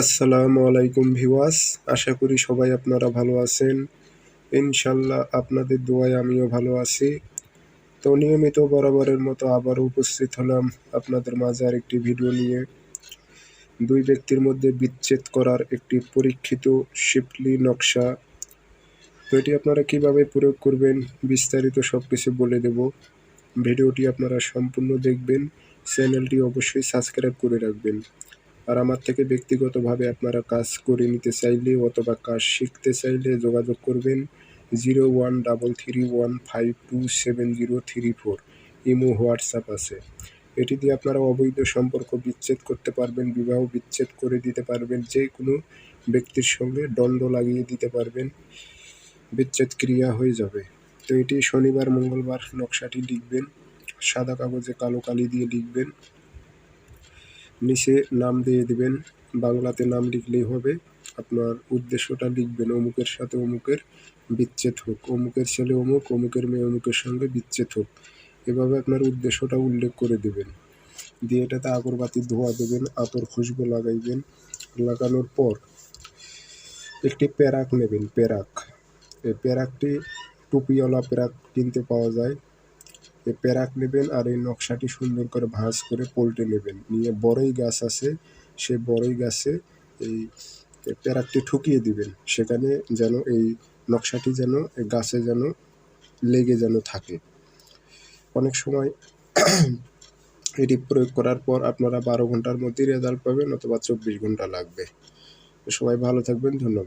আসসালামু আলাইকুম ভিউয়ার্স, আশা করি সবাই আপনারা ভালো আছেন। ইনশাল্লাহ আপনাদের দোয়ায় আমিও ভালো আছি। তো নিয়মিত বরাবরের মতো আবারও উপস্থিত হলাম আপনাদের মাঝে আরেকটি ভিডিও নিয়ে। দুই ব্যক্তির মধ্যে বিচ্ছেদ করার একটি পরীক্ষিত শিপলি নকশা। তো এটি আপনারা কিভাবে প্রয়োগ করবেন বিস্তারিত সব কিছু বলে দেব। ভিডিওটি আপনারা সম্পূর্ণ দেখবেন, চ্যানেলটি অবশ্যই সাবস্ক্রাইব করে রাখবেন। আর আমার থেকে ব্যক্তিগতভাবে আপনারা কাজ করে নিতে চাইলে অথবা কাজ শিখতে চাইলে যোগাযোগ করবেন 013315270034। ইমো হোয়াটসঅ্যাপ আছে। এটি দিয়ে আপনারা অবৈধ সম্পর্ক বিচ্ছেদ করতে পারবেন, বিবাহ বিচ্ছেদ করে দিতে পারবেন, যে কোনো ব্যক্তির সঙ্গে দণ্ড লাগিয়ে দিতে পারবেন, বিচ্ছেদ ক্রিয়া হয়ে যাবে। তো এটি শনিবার মঙ্গলবার নকশাটি লিখবেন, সাদা কাগজে কালো কালি দিয়ে লিখবেন, নিচে নাম দিয়ে দিবেন, বাংলাতে নাম লিখলেই হবে। আপনার উদ্দেশ্যটা লিখবেন, অমুকের সাথে অমুকের বিচ্ছেদ হোক, অমুকের ছেলে অমুক, অমুকের মেয়ে অমুকের সঙ্গে বিচ্ছেদ হোক, এভাবে আপনার উদ্দেশ্যটা উল্লেখ করে দেবেন। দিয়ে এটাতে আগরবাতির ধোঁয়া দেবেন, আতর খুশবু লাগাইবেন। লাগানোর পর একটি প্যারাক নেবেন, প্যারাক। এই প্যারাকটি টুপিওয়ালা প্যারাক কিনতে পাওয়া যায়। এই প্যারাক নেবেন আর এই নকশাটি সুন্দর করে ভাঁজ করে পল্টে নেবেন, নিয়ে বড়ই গাছ আছে, সেই বড়ই গাছে এই প্যারাকটি ঠুকিয়ে দিবেন, সেখানে যেন এই নকশাটি যেন এই গাছে যেন লেগে যেন থাকে। অনেক সময় এটি প্রয়োগ করার পর আপনারা 12 ঘন্টার মধ্যেই রেজাল্ট পাবেন, অথবা 24 ঘন্টা লাগবে। সবাই ভালো থাকবেন, ধন্যবাদ।